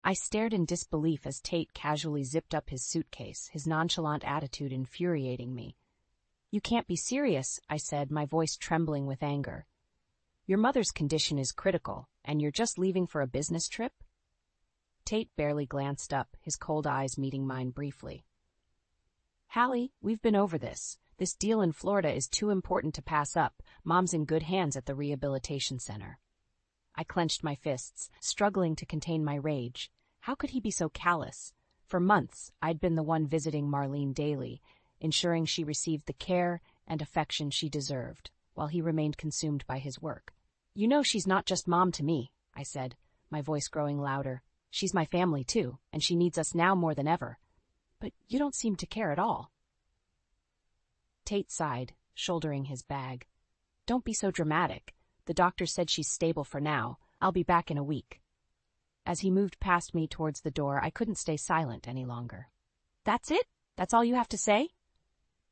I stared in disbelief as Tate casually zipped up his suitcase, his nonchalant attitude infuriating me. "You can't be serious," I said, my voice trembling with anger. "Your mother's condition is critical, and you're just leaving for a business trip?" Tate barely glanced up, his cold eyes meeting mine briefly. "Hallie, we've been over this. This deal in Florida is too important to pass up. Mom's in good hands at the rehabilitation center." I clenched my fists, struggling to contain my rage. How could he be so callous? For months, I'd been the one visiting Marlene daily, ensuring she received the care and affection she deserved, while he remained consumed by his work. "You know she's not just Mom to me," I said, my voice growing louder. "She's my family, too, and she needs us now more than ever. But you don't seem to care at all." Tate sighed, shouldering his bag. "Don't be so dramatic. The doctor said she's stable for now. I'll be back in a week." As he moved past me towards the door, I couldn't stay silent any longer. "That's it? That's all you have to say?"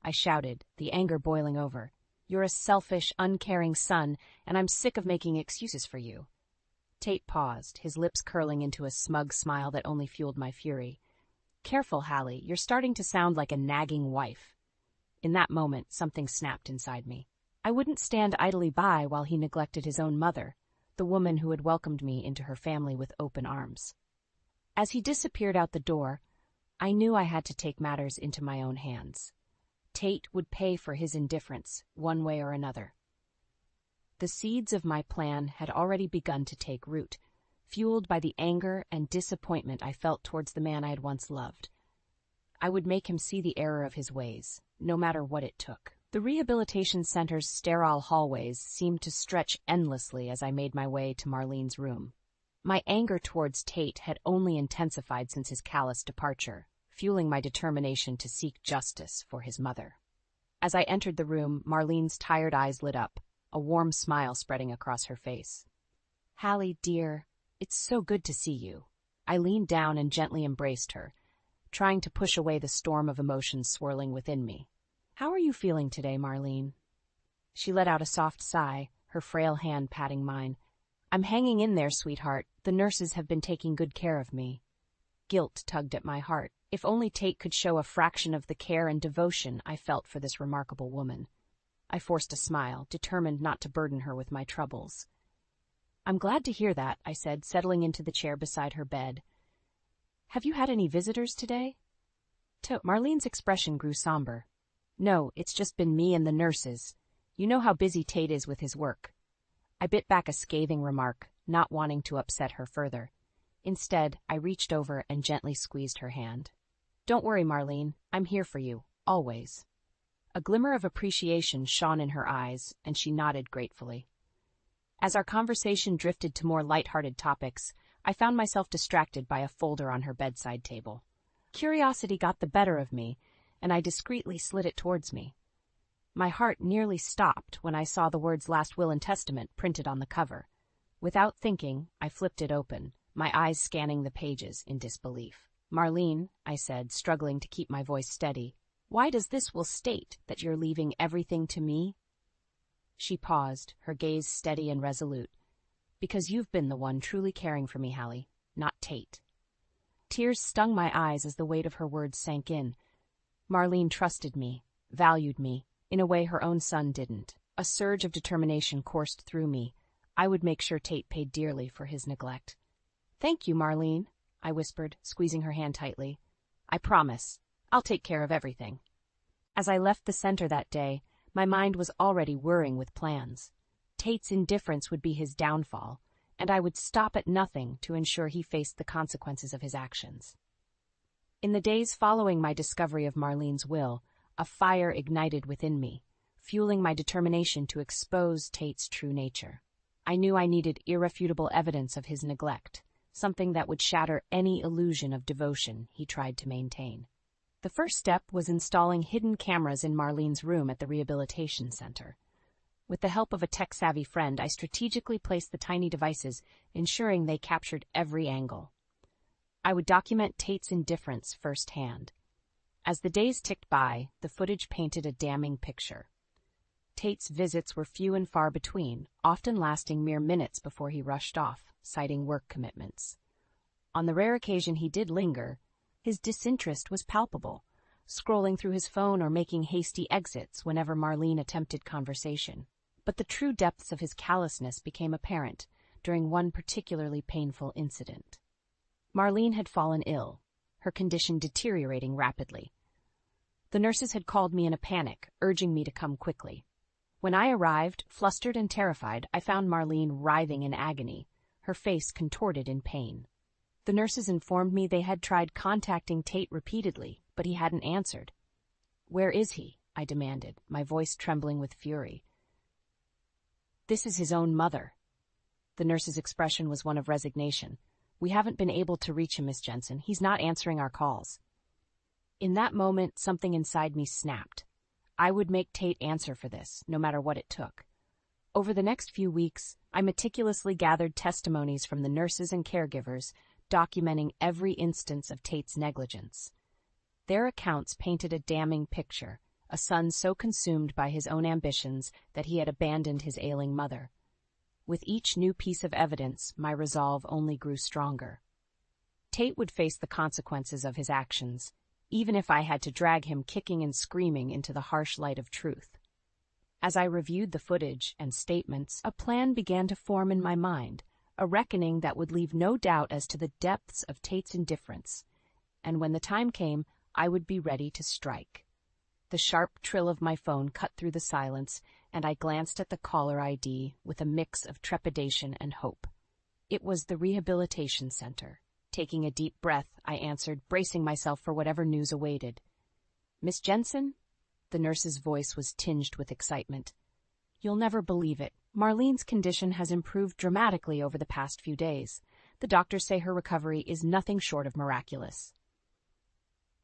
I shouted, the anger boiling over. "You're a selfish, uncaring son, and I'm sick of making excuses for you." Tate paused, his lips curling into a smug smile that only fueled my fury. "Careful, Hallie, you're starting to sound like a nagging wife." In that moment, something snapped inside me. I wouldn't stand idly by while he neglected his own mother, the woman who had welcomed me into her family with open arms. As he disappeared out the door, I knew I had to take matters into my own hands. Tate would pay for his indifference, one way or another. The seeds of my plan had already begun to take root, fueled by the anger and disappointment I felt towards the man I had once loved. I would make him see the error of his ways, no matter what it took. The rehabilitation center's sterile hallways seemed to stretch endlessly as I made my way to Marlene's room. My anger towards Tate had only intensified since his callous departure, fueling my determination to seek justice for his mother. As I entered the room, Marlene's tired eyes lit up, a warm smile spreading across her face. "Hallie, dear, it's so good to see you." I leaned down and gently embraced her, trying to push away the storm of emotions swirling within me. "How are you feeling today, Marlene?" She let out a soft sigh, her frail hand patting mine. "I'm hanging in there, sweetheart. The nurses have been taking good care of me." Guilt tugged at my heart. If only Tate could show a fraction of the care and devotion I felt for this remarkable woman. I forced a smile, determined not to burden her with my troubles. "I'm glad to hear that," I said, settling into the chair beside her bed. "Have you had any visitors today?" Marlene's expression grew somber. "No, it's just been me and the nurses. You know how busy Tate is with his work." I bit back a scathing remark, not wanting to upset her further. Instead, I reached over and gently squeezed her hand. "Don't worry, Marlene. I'm here for you, always." A glimmer of appreciation shone in her eyes, and she nodded gratefully. As our conversation drifted to more light-hearted topics, I found myself distracted by a folder on her bedside table. Curiosity got the better of me, and I discreetly slid it towards me. My heart nearly stopped when I saw the words "Last Will and Testament" printed on the cover. Without thinking, I flipped it open, my eyes scanning the pages in disbelief. "Marlene," I said, struggling to keep my voice steady, "why does this will state that you're leaving everything to me?" She paused, her gaze steady and resolute. "Because you've been the one truly caring for me, Hallie, not Tate." Tears stung my eyes as the weight of her words sank in. Marlene trusted me, valued me, in a way her own son didn't. A surge of determination coursed through me. I would make sure Tate paid dearly for his neglect. "Thank you, Marlene," I whispered, squeezing her hand tightly. "I promise. I'll take care of everything." As I left the center that day, my mind was already whirring with plans. Tate's indifference would be his downfall, and I would stop at nothing to ensure he faced the consequences of his actions. In the days following my discovery of Marlene's will, a fire ignited within me, fueling my determination to expose Tate's true nature. I knew I needed irrefutable evidence of his neglect, something that would shatter any illusion of devotion he tried to maintain. The first step was installing hidden cameras in Marlene's room at the rehabilitation center. With the help of a tech-savvy friend, I strategically placed the tiny devices, ensuring they captured every angle. I would document Tate's indifference firsthand. As the days ticked by, the footage painted a damning picture. Tate's visits were few and far between, often lasting mere minutes before he rushed off, citing work commitments. On the rare occasion he did linger, his disinterest was palpable, scrolling through his phone or making hasty exits whenever Marlene attempted conversation. But the true depths of his callousness became apparent during one particularly painful incident. Marlene had fallen ill, her condition deteriorating rapidly. The nurses had called me in a panic, urging me to come quickly. When I arrived, flustered and terrified, I found Marlene writhing in agony, her face contorted in pain. The nurses informed me they had tried contacting Tate repeatedly, but he hadn't answered. "Where is he?" I demanded, my voice trembling with fury. "This is his own mother." The nurse's expression was one of resignation. "We haven't been able to reach him, Miss Jensen. He's not answering our calls." In that moment, something inside me snapped. I would make Tate answer for this, no matter what it took. Over the next few weeks, I meticulously gathered testimonies from the nurses and caregivers, documenting every instance of Tate's negligence. Their accounts painted a damning picture, a son so consumed by his own ambitions that he had abandoned his ailing mother. With each new piece of evidence, my resolve only grew stronger. Tate would face the consequences of his actions, even if I had to drag him kicking and screaming into the harsh light of truth. As I reviewed the footage and statements, a plan began to form in my mind, a reckoning that would leave no doubt as to the depths of Tate's indifference, and when the time came, I would be ready to strike. The sharp trill of my phone cut through the silence, and I glanced at the caller ID with a mix of trepidation and hope. It was the Rehabilitation Center. Taking a deep breath, I answered, bracing myself for whatever news awaited. "Miss Jensen?" The nurse's voice was tinged with excitement. "You'll never believe it. Marlene's condition has improved dramatically over the past few days. The doctors say her recovery is nothing short of miraculous."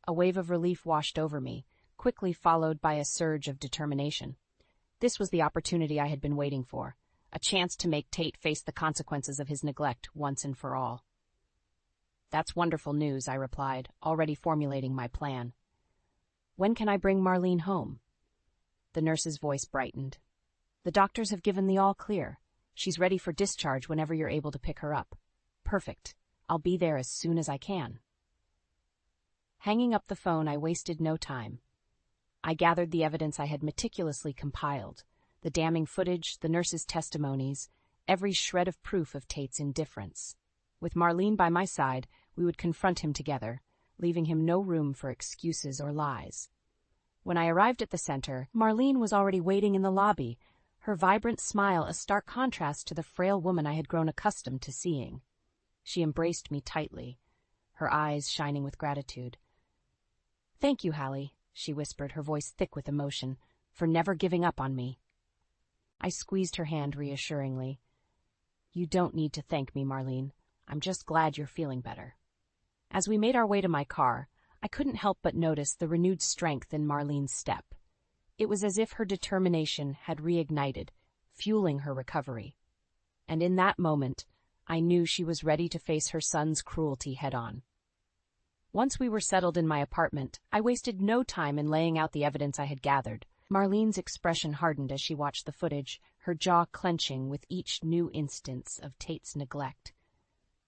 A wave of relief washed over me, quickly followed by a surge of determination. This was the opportunity I had been waiting for, a chance to make Tate face the consequences of his neglect once and for all. "That's wonderful news," I replied, already formulating my plan. "When can I bring Marlene home?" The nurse's voice brightened. "The doctors have given the all clear. She's ready for discharge whenever you're able to pick her up." "Perfect. I'll be there as soon as I can." Hanging up the phone, I wasted no time. I gathered the evidence I had meticulously compiled, the damning footage, the nurse's testimonies, every shred of proof of Tate's indifference. With Marlene by my side, we would confront him together, leaving him no room for excuses or lies. When I arrived at the center, Marlene was already waiting in the lobby, her vibrant smile a stark contrast to the frail woman I had grown accustomed to seeing. She embraced me tightly, her eyes shining with gratitude. "Thank you, Hallie," she whispered, her voice thick with emotion, "for never giving up on me." I squeezed her hand reassuringly. "You don't need to thank me, Marlene. I'm just glad you're feeling better." As we made our way to my car, I couldn't help but notice the renewed strength in Marlene's step. It was as if her determination had reignited, fueling her recovery. And in that moment, I knew she was ready to face her son's cruelty head-on. Once we were settled in my apartment, I wasted no time in laying out the evidence I had gathered. Marlene's expression hardened as she watched the footage, her jaw clenching with each new instance of Tate's neglect.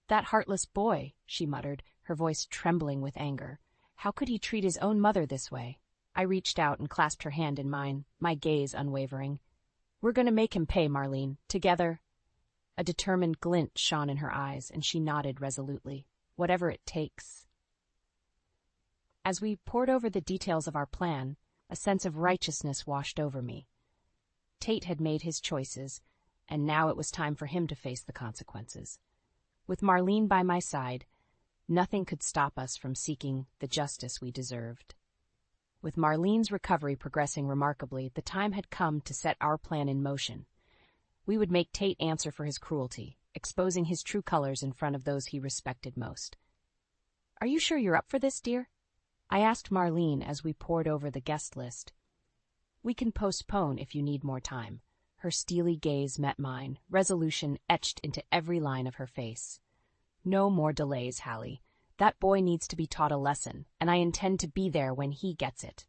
"That heartless boy," she muttered, her voice trembling with anger. "How could he treat his own mother this way?" I reached out and clasped her hand in mine, my gaze unwavering. "We're going to make him pay, Marlene, together." A determined glint shone in her eyes, and she nodded resolutely. "Whatever it takes." As we pored over the details of our plan, a sense of righteousness washed over me. Tate had made his choices, and now it was time for him to face the consequences. With Marlene by my side, nothing could stop us from seeking the justice we deserved. With Marlene's recovery progressing remarkably, the time had come to set our plan in motion. We would make Tate answer for his cruelty, exposing his true colors in front of those he respected most. "Are you sure you're up for this, dear?" I asked Marlene as we pored over the guest list. "We can postpone if you need more time." Her steely gaze met mine, resolution etched into every line of her face. "No more delays, Hallie. That boy needs to be taught a lesson, and I intend to be there when he gets it."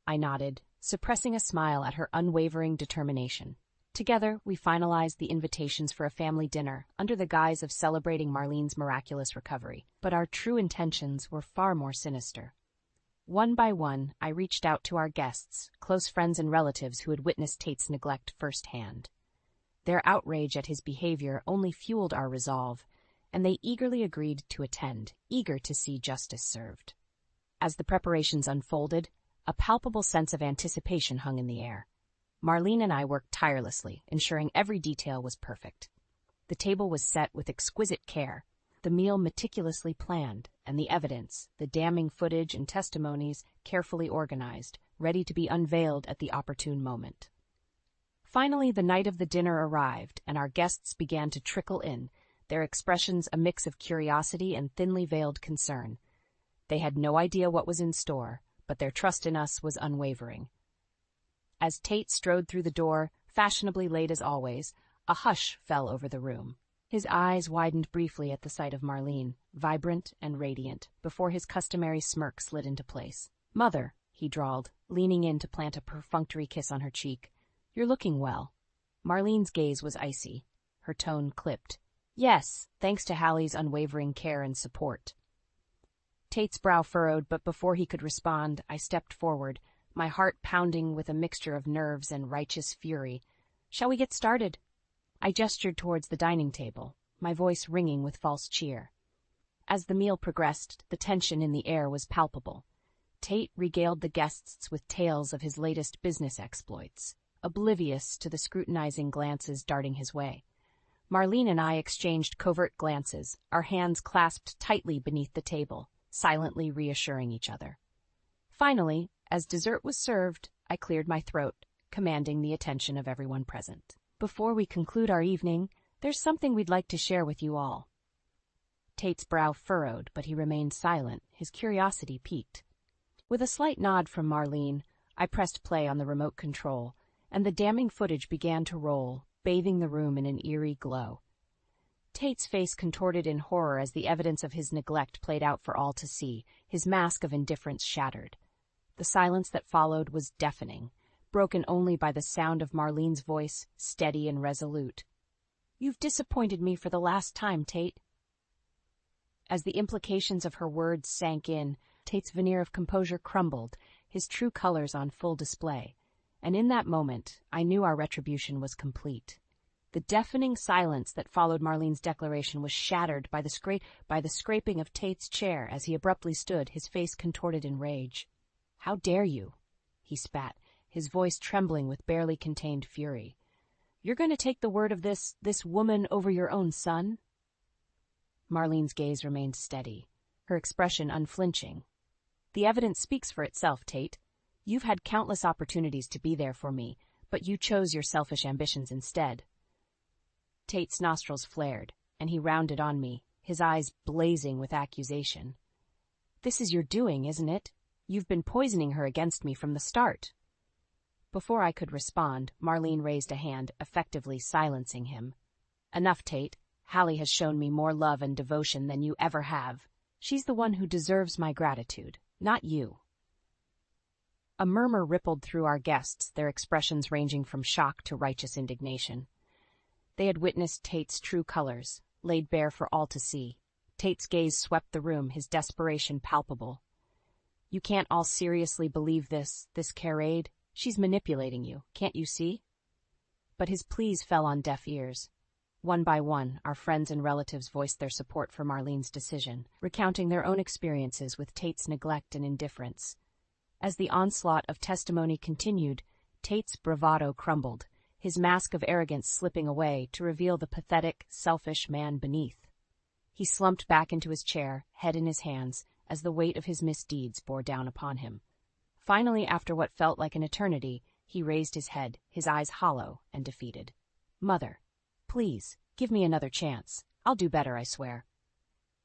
I nodded, suppressing a smile at her unwavering determination. Together, we finalized the invitations for a family dinner under the guise of celebrating Marlene's miraculous recovery. But our true intentions were far more sinister. One by one, I reached out to our guests, close friends and relatives who had witnessed Tate's neglect firsthand. Their outrage at his behavior only fueled our resolve, and they eagerly agreed to attend, eager to see justice served. As the preparations unfolded, a palpable sense of anticipation hung in the air. Marlene and I worked tirelessly, ensuring every detail was perfect. The table was set with exquisite care, the meal meticulously planned, and the evidence, the damning footage and testimonies, carefully organized, ready to be unveiled at the opportune moment. Finally, the night of the dinner arrived, and our guests began to trickle in, their expressions a mix of curiosity and thinly veiled concern. They had no idea what was in store, but their trust in us was unwavering. As Tate strode through the door, fashionably late as always, a hush fell over the room. His eyes widened briefly at the sight of Marlene, vibrant and radiant, before his customary smirk slid into place. "Mother," he drawled, leaning in to plant a perfunctory kiss on her cheek, "you're looking well." Marlene's gaze was icy, her tone clipped. "Yes, thanks to Hallie's unwavering care and support." Tate's brow furrowed, but before he could respond, I stepped forward, my heart pounding with a mixture of nerves and righteous fury. "Shall we get started?" I gestured towards the dining table, my voice ringing with false cheer. As the meal progressed, the tension in the air was palpable. Tate regaled the guests with tales of his latest business exploits, oblivious to the scrutinizing glances darting his way. Marlene and I exchanged covert glances, our hands clasped tightly beneath the table, silently reassuring each other. Finally, as dessert was served, I cleared my throat, commanding the attention of everyone present. "Before we conclude our evening, there's something we'd like to share with you all." Tate's brow furrowed, but he remained silent, his curiosity piqued. With a slight nod from Marlene, I pressed play on the remote control, and the damning footage began to roll, bathing the room in an eerie glow. Tate's face contorted in horror as the evidence of his neglect played out for all to see, his mask of indifference shattered. The silence that followed was deafening, broken only by the sound of Marlene's voice, steady and resolute. "You've disappointed me for the last time, Tate." As the implications of her words sank in, Tate's veneer of composure crumbled, his true colors on full display. And in that moment, I knew our retribution was complete. The deafening silence that followed Marlene's declaration was shattered by the scraping of Tate's chair as he abruptly stood, his face contorted in rage. "How dare you?" he spat, his voice trembling with barely contained fury. "You're going to take the word of this woman over your own son?" Marlene's gaze remained steady, her expression unflinching. "The evidence speaks for itself, Tate. You've had countless opportunities to be there for me, but you chose your selfish ambitions instead." Tate's nostrils flared, and he rounded on me, his eyes blazing with accusation. "This is your doing, isn't it? You've been poisoning her against me from the start." Before I could respond, Marlene raised a hand, effectively silencing him. "Enough, Tate. Hallie has shown me more love and devotion than you ever have. She's the one who deserves my gratitude, not you." A murmur rippled through our guests, their expressions ranging from shock to righteous indignation. They had witnessed Tate's true colors, laid bare for all to see. Tate's gaze swept the room, his desperation palpable. "You can't all seriously believe this charade. She's manipulating you, can't you see?" But his pleas fell on deaf ears. One by one, our friends and relatives voiced their support for Marlene's decision, recounting their own experiences with Tate's neglect and indifference. As the onslaught of testimony continued, Tate's bravado crumbled, his mask of arrogance slipping away to reveal the pathetic, selfish man beneath. He slumped back into his chair, head in his hands, as the weight of his misdeeds bore down upon him. Finally, after what felt like an eternity, he raised his head, his eyes hollow and defeated. "Mother, please, give me another chance. I'll do better, I swear."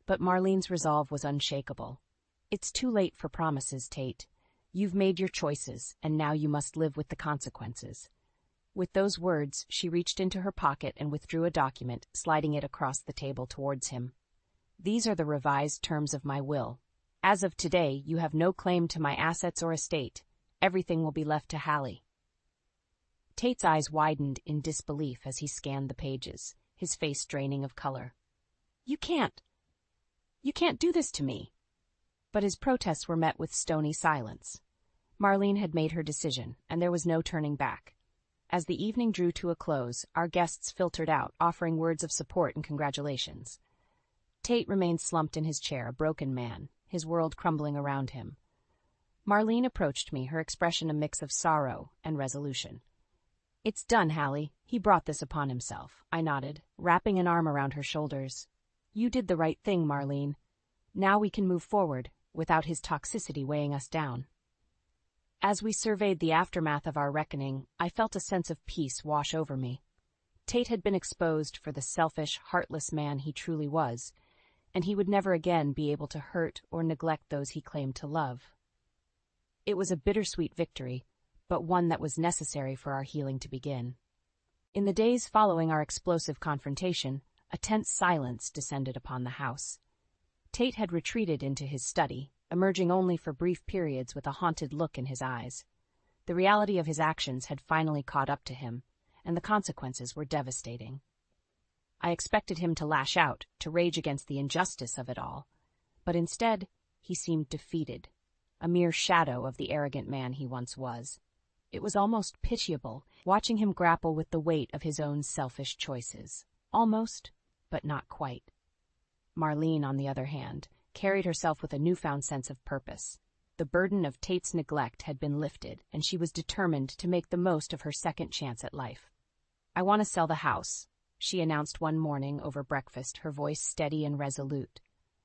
But Marlene's resolve was unshakable. "It's too late for promises, Tate. You've made your choices, and now you must live with the consequences." With those words, she reached into her pocket and withdrew a document, sliding it across the table towards him. "These are the revised terms of my will. As of today, you have no claim to my assets or estate. Everything will be left to Hallie." Tate's eyes widened in disbelief as he scanned the pages, his face draining of color. You can't do this to me." But his protests were met with stony silence. Marlene had made her decision, and there was no turning back. As the evening drew to a close, our guests filtered out, offering words of support and congratulations. Tate remained slumped in his chair, a broken man, his world crumbling around him. Marlene approached me, her expression a mix of sorrow and resolution. "It's done, Hallie. He brought this upon himself," I nodded, wrapping an arm around her shoulders. "You did the right thing, Marlene. Now we can move forward, without his toxicity weighing us down." As we surveyed the aftermath of our reckoning, I felt a sense of peace wash over me. Tate had been exposed for the selfish, heartless man he truly was, and he would never again be able to hurt or neglect those he claimed to love. It was a bittersweet victory, but one that was necessary for our healing to begin. In the days following our explosive confrontation, a tense silence descended upon the house. Tate had retreated into his study, emerging only for brief periods with a haunted look in his eyes. The reality of his actions had finally caught up to him, and the consequences were devastating. I expected him to lash out, to rage against the injustice of it all, but instead he seemed defeated, a mere shadow of the arrogant man he once was. It was almost pitiable, watching him grapple with the weight of his own selfish choices. Almost, but not quite. Marlene, on the other hand, carried herself with a newfound sense of purpose. The burden of Tate's neglect had been lifted, and she was determined to make the most of her second chance at life. "I want to sell the house," she announced one morning over breakfast, her voice steady and resolute.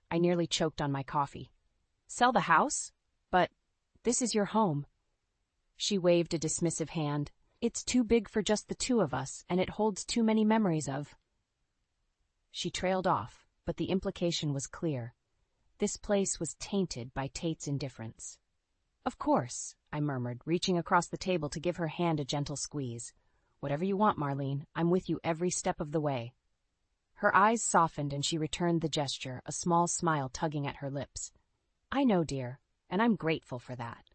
I nearly choked on my coffee. "Sell the house? But this is your home." She waved a dismissive hand. "It's too big for just the two of us, and it holds too many memories of." She trailed off, but the implication was clear. This place was tainted by Tate's indifference. "Of course," I murmured, reaching across the table to give her hand a gentle squeeze. "Whatever you want, Marlene. I'm with you every step of the way." Her eyes softened and she returned the gesture, a small smile tugging at her lips. "I know, dear, and I'm grateful for that."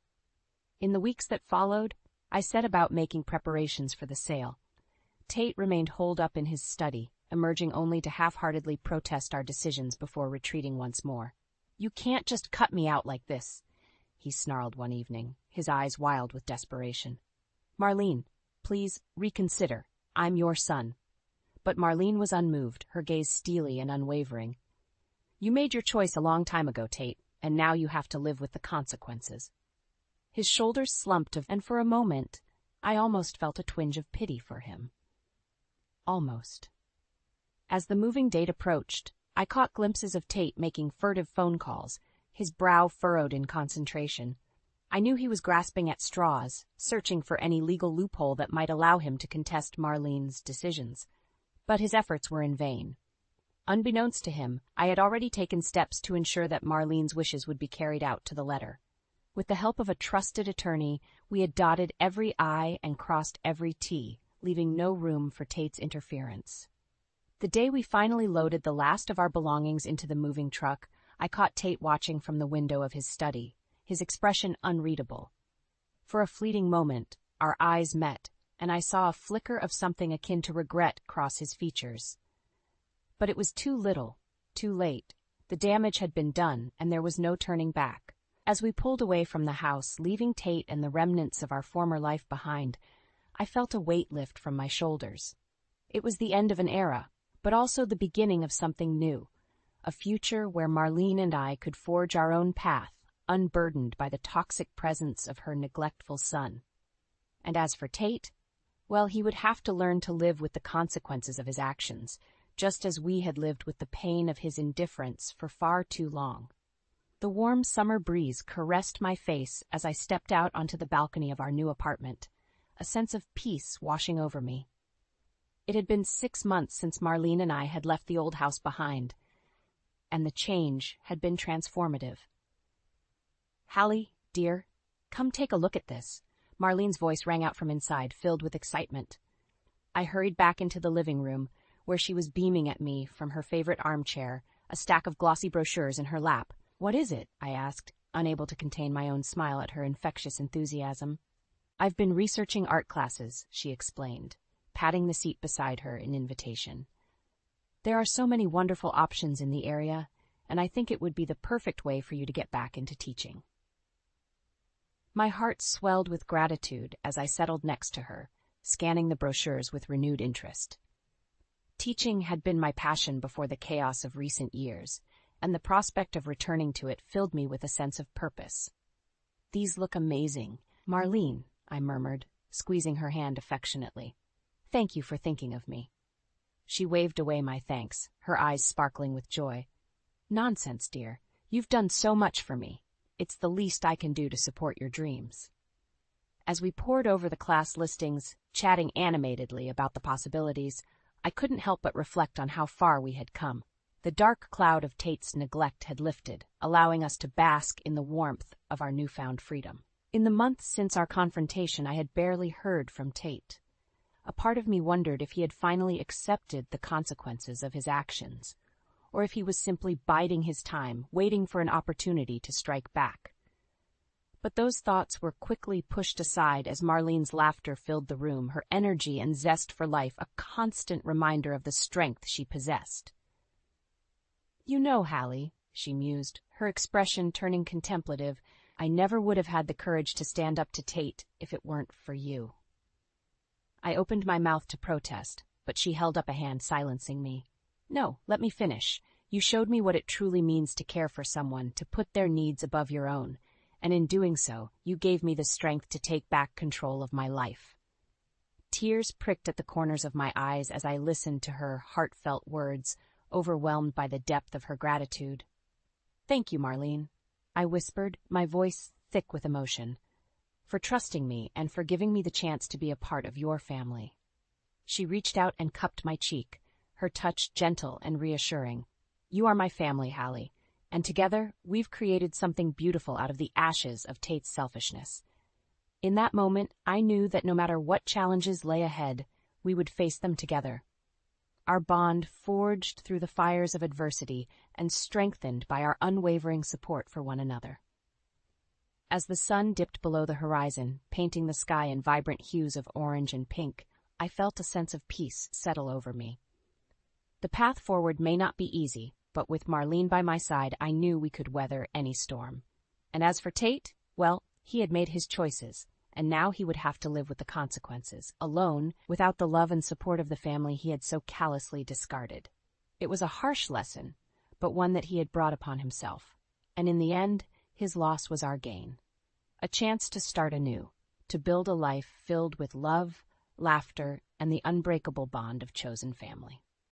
In the weeks that followed, I set about making preparations for the sale. Tate remained holed up in his study, emerging only to half-heartedly protest our decisions before retreating once more. "You can't just cut me out like this," he snarled one evening, his eyes wild with desperation. "Marlene, please reconsider. I'm your son." But Marlene was unmoved, her gaze steely and unwavering. "You made your choice a long time ago, Tate, and now you have to live with the consequences." His shoulders slumped, and for a moment, I almost felt a twinge of pity for him. Almost. As the moving date approached, I caught glimpses of Tate making furtive phone calls, his brow furrowed in concentration. I knew he was grasping at straws, searching for any legal loophole that might allow him to contest Marlene's decisions. But his efforts were in vain. Unbeknownst to him, I had already taken steps to ensure that Marlene's wishes would be carried out to the letter. With the help of a trusted attorney, we had dotted every I and crossed every T, leaving no room for Tate's interference. The day we finally loaded the last of our belongings into the moving truck, I caught Tate watching from the window of his study, his expression unreadable. For a fleeting moment, our eyes met, and I saw a flicker of something akin to regret cross his features. But it was too little, too late. The damage had been done, and there was no turning back. As we pulled away from the house, leaving Tate and the remnants of our former life behind, I felt a weight lift from my shoulders. It was the end of an era, but also the beginning of something new, a future where Marlene and I could forge our own path, unburdened by the toxic presence of her neglectful son. And as for Tate, well, he would have to learn to live with the consequences of his actions, just as we had lived with the pain of his indifference for far too long. The warm summer breeze caressed my face as I stepped out onto the balcony of our new apartment, a sense of peace washing over me. It had been 6 months since Marlene and I had left the old house behind, and the change had been transformative. "Hallie, dear, come take a look at this." Marlene's voice rang out from inside, filled with excitement. I hurried back into the living room, where she was beaming at me from her favorite armchair, a stack of glossy brochures in her lap. "What is it?" I asked, unable to contain my own smile at her infectious enthusiasm. I've been researching art classes, she explained, patting the seat beside her in invitation. There are so many wonderful options in the area, and I think it would be the perfect way for you to get back into teaching. My heart swelled with gratitude as I settled next to her, scanning the brochures with renewed interest. Teaching had been my passion before the chaos of recent years, and the prospect of returning to it filled me with a sense of purpose. These look amazing. Marlene, I murmured, squeezing her hand affectionately. Thank you for thinking of me. She waved away my thanks, her eyes sparkling with joy. Nonsense, dear. You've done so much for me. It's the least I can do to support your dreams. As we pored over the class listings, chatting animatedly about the possibilities, I couldn't help but reflect on how far we had come. The dark cloud of Tate's neglect had lifted, allowing us to bask in the warmth of our newfound freedom. In the months since our confrontation, I had barely heard from Tate. A part of me wondered if he had finally accepted the consequences of his actions, or if he was simply biding his time, waiting for an opportunity to strike back. But those thoughts were quickly pushed aside as Marlene's laughter filled the room, her energy and zest for life a constant reminder of the strength she possessed. You know, Hallie, she mused, her expression turning contemplative, I never would have had the courage to stand up to Tate if it weren't for you. I opened my mouth to protest, but she held up a hand silencing me. No, let me finish. You showed me what it truly means to care for someone, to put their needs above your own, and in doing so, you gave me the strength to take back control of my life. Tears pricked at the corners of my eyes as I listened to her heartfelt words, overwhelmed by the depth of her gratitude. Thank you, Marlene, I whispered, my voice thick with emotion, for trusting me and for giving me the chance to be a part of your family. She reached out and cupped my cheek, her touch gentle and reassuring. You are my family, Hallie, and together we've created something beautiful out of the ashes of Tate's selfishness. In that moment, I knew that no matter what challenges lay ahead, we would face them together. Our bond forged through the fires of adversity and strengthened by our unwavering support for one another. As the sun dipped below the horizon, painting the sky in vibrant hues of orange and pink, I felt a sense of peace settle over me. The path forward may not be easy, but with Marlene by my side, I knew we could weather any storm. And as for Tate, well, he had made his choices, and now he would have to live with the consequences, alone, without the love and support of the family he had so callously discarded. It was a harsh lesson, but one that he had brought upon himself, and in the end, his loss was our gain. A chance to start anew, to build a life filled with love, laughter, and the unbreakable bond of chosen family.